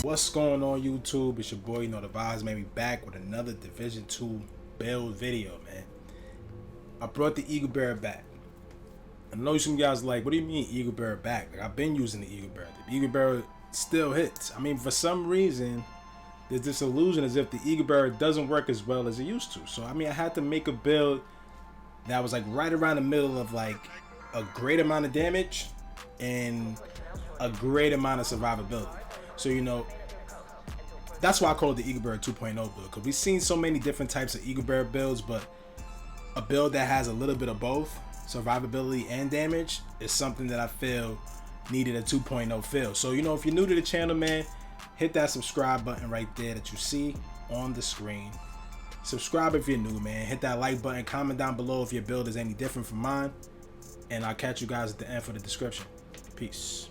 What's going on, YouTube? It's your boy, you know the vibes, made me back with another Division 2 build video, man. I brought the Eagle Bearer back. I know some guys like, what do you mean Eagle Bearer back? Like, I've been using the Eagle Bearer. The Eagle Bearer still hits. I mean, for some reason, there's this illusion as if the Eagle Bearer doesn't work as well as it used to. So, I mean, I had to make a build that was like right around the middle of like a great amount of damage and a great amount of survivability. So, you know, that's why I call it the Eagle Bearer 2.0 build, because we've seen so many different types of Eagle Bearer builds, but a build that has a little bit of both survivability and damage is something that I feel needed a 2.0 feel. So, you know, if you're new to the channel, man, hit that subscribe button right there that you see on the screen. Subscribe if you're new, man. Hit that like button, comment down below if your build is any different from mine, and I'll catch you guys at the end for the description. Peace.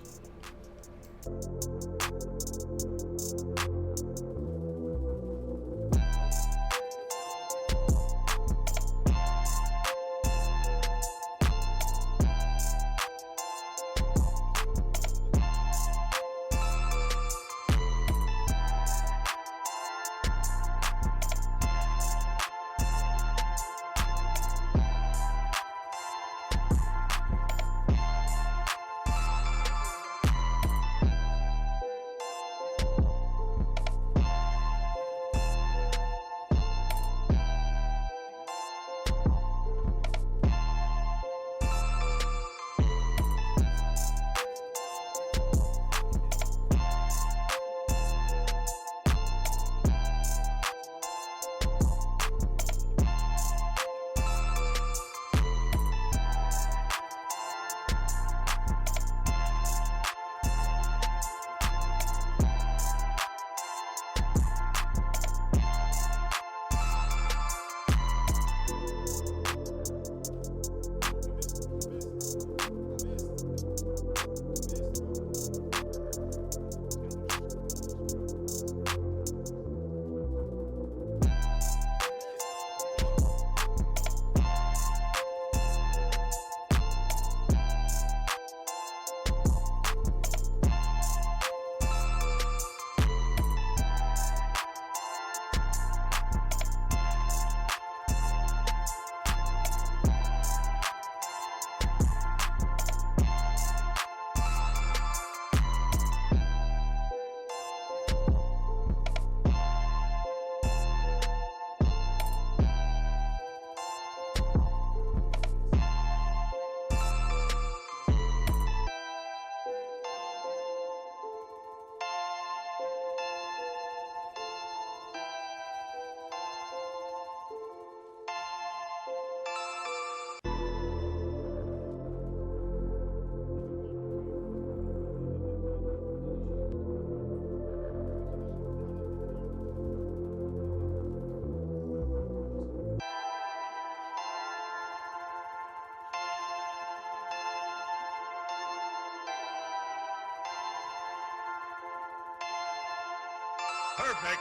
Perfect.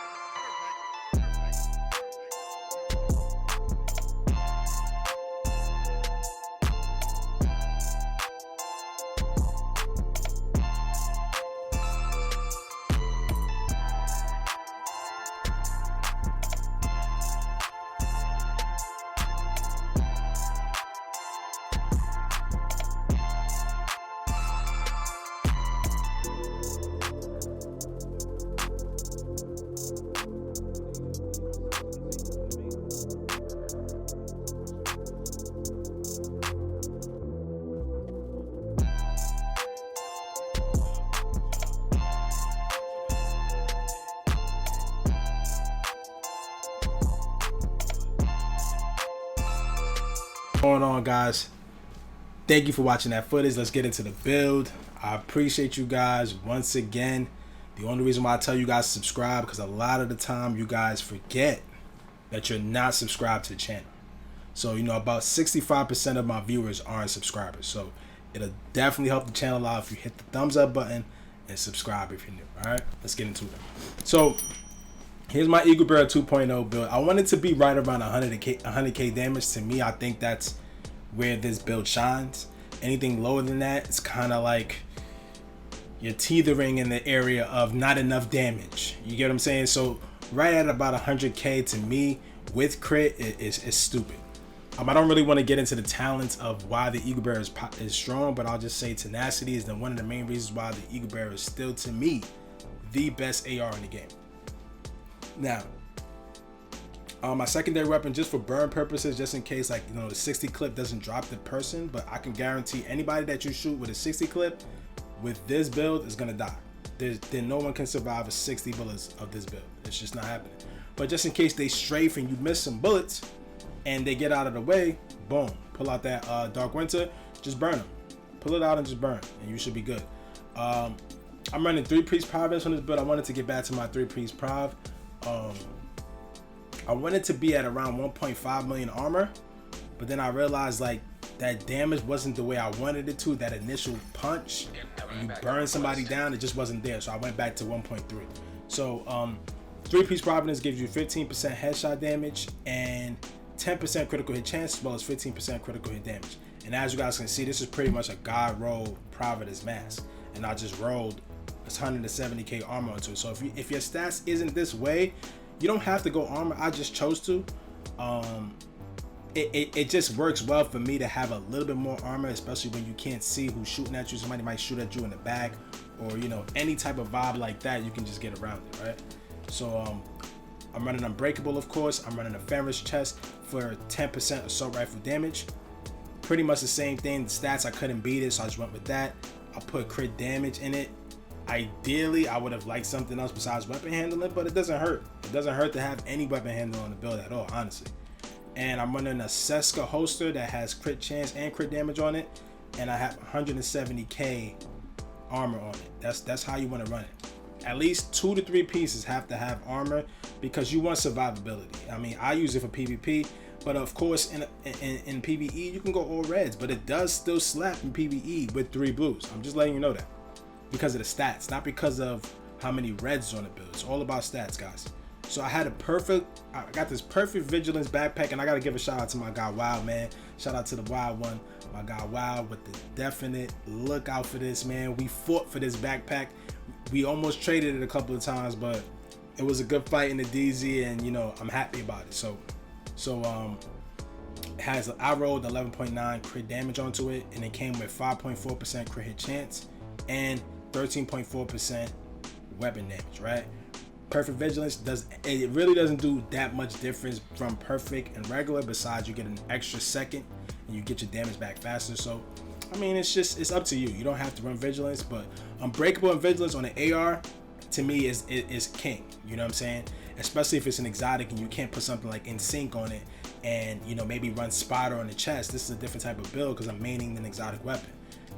Going on, guys, thank you for watching that footage. Let's get into the build. I appreciate you guys once again. The only reason why I tell you guys to subscribe, because a lot of the time you guys forget that you're not subscribed to the channel. So, you know, about 65% of my viewers aren't subscribers, so it'll definitely help the channel out if you hit the thumbs up button and subscribe if you're new. All right, let's get into it. So here's my Eagle Bearer 2.0 build. I want it to be right around 100k damage. To me, I think that's where this build shines. Anything lower than that, it's kind of like you're teetering in the area of not enough damage. You get what I'm saying? So right at about 100k to me with crit is stupid. I don't really want to get into the talents of why the Eagle Bearer is strong, but I'll just say tenacity is one of the main reasons why the Eagle Bearer is still, to me, the best AR in the game. Now, my secondary weapon, just for burn purposes, just in case, like, you know, the 60 clip doesn't drop the person, but I can guarantee anybody that you shoot with a 60 clip with this build is gonna die. Then no one can survive a 60 bullets of this build. It's just not happening. But just in case they strafe and you miss some bullets and they get out of the way, boom, pull out that Dark Winter, just burn them. Pull it out and just burn, and you should be good. I'm running 3-piece Providence on this build. I wanted to get back to my 3-piece Prov. I wanted to be at around 1.5 million armor, but then I realized like that damage wasn't the way I wanted it to. That initial punch, you burn somebody down, it just wasn't there. So I went back to 1.3. So 3-piece Providence gives you 15% headshot damage and 10% critical hit chance, as well as 15% critical hit damage. And as you guys can see, this is pretty much a God roll Providence mask, and I just rolled 170k armor onto it. So if your stats isn't this way, you don't have to go armor. I just chose to. It just works well for me to have a little bit more armor, especially when you can't see who's shooting at you. Somebody might shoot at you in the back, or you know, any type of vibe like that. You can just get around it, right? So I'm running Unbreakable, of course. I'm running a Fenris chest for 10% assault rifle damage. Pretty much the same thing. The stats, I couldn't beat it, so I just went with that. I put crit damage in it. Ideally, I would have liked something else besides weapon handling, but it doesn't hurt. It doesn't hurt to have any weapon handling on the build at all, honestly. And I'm running a Seska holster that has crit chance and crit damage on it, and I have 170k armor on it. That's how you want to run it. At least 2 to 3 pieces have to have armor because you want survivability. I mean, I use it for PvP, but of course in PvE you can go all reds, but it does still slap in PvE with 3 blues. I'm just letting you know that. Because of the stats, not because of how many reds on the build. It's all about stats, guys. So I got this perfect vigilance backpack, and I gotta give a shout out to my guy Wild, man. Shout out to the Wild one, my guy Wild, with the definite look out for this, man. We fought for this backpack. We almost traded it a couple of times, but it was a good fight in the DZ, and you know, I'm happy about it. So I rolled 11.9 crit damage onto it, and it came with 5.4% crit hit chance and 13.4% weapon damage, right? Perfect vigilance it really doesn't do that much difference from perfect and regular, besides you get an extra second and you get your damage back faster. So I mean, it's up to you. You don't have to run vigilance, but Unbreakable and vigilance on an AR to me is king. You know what I'm saying? Especially if it's an exotic and you can't put something like In Sync on it, and you know, maybe run Spider on the chest. This is a different type of build because I'm maining an exotic weapon.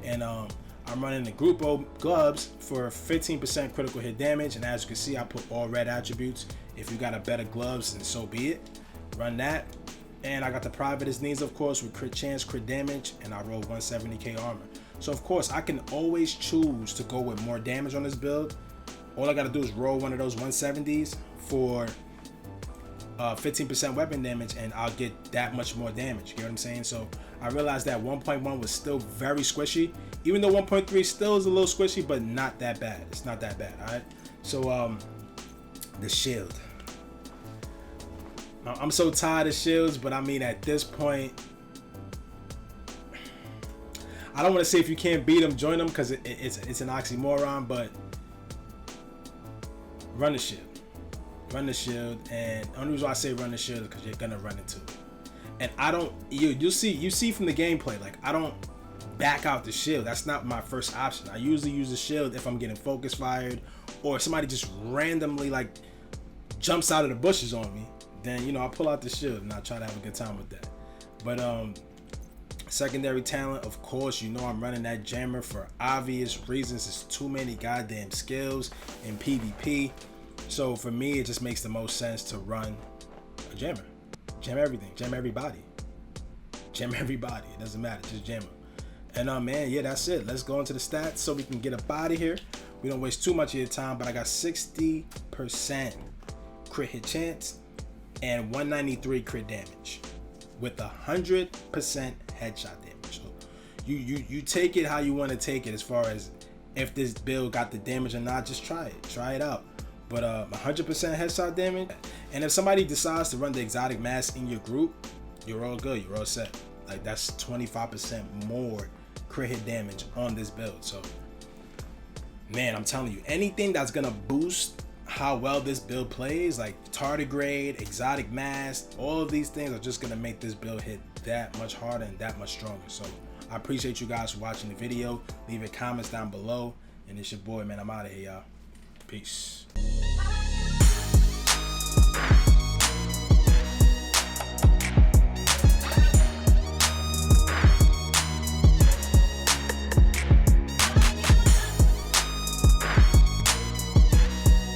And I'm running the Grupo gloves for 15% critical hit damage, and as you can see, I put all red attributes. If you got a better gloves, then so be it. Run that. And I got the Providence knees, of course, with crit chance, crit damage, and I rolled 170k armor. So of course, I can always choose to go with more damage on this build. All I gotta do is roll one of those 170s for 15% weapon damage, and I'll get that much more damage. You get what I'm saying? So I realized that 1.1 was still very squishy, even though 1.3 still is a little squishy, but not that bad. It's not that bad. All right. So the shield. I'm so tired of shields, but I mean, at this point, I don't want to say if you can't beat them, join them, because it's an oxymoron, but run the shield. Run the shield, and the only reason why I say run the shield is because you're gonna run into it. And I don't, you see from the gameplay, like, I don't back out the shield. That's not my first option. I usually use the shield if I'm getting focus fired, or somebody just randomly like jumps out of the bushes on me. Then, you know, I pull out the shield and I try to have a good time with that. But secondary talent, of course, you know, I'm running that jammer for obvious reasons. There's too many goddamn skills in PvP. So for me, it just makes the most sense to run a jammer. Jam everything, jam everybody. Jam everybody, it doesn't matter, just jam them. And man, yeah, that's it. Let's go into the stats so we can get up out of here. We don't waste too much of your time, but I got 60% crit hit chance and 193 crit damage with 100% headshot damage. So you take it how you want to take it as far as if this build got the damage or not. Just try it out. But 100% headshot damage. And if somebody decides to run the exotic mask in your group, you're all good, you're all set. Like, that's 25% more crit hit damage on this build. So man, I'm telling you, anything that's gonna boost how well this build plays, like tardigrade, exotic mask, all of these things are just gonna make this build hit that much harder and that much stronger. So I appreciate you guys for watching the video. Leave your comments down below, and it's your boy, man. I'm out of here, y'all. Peace.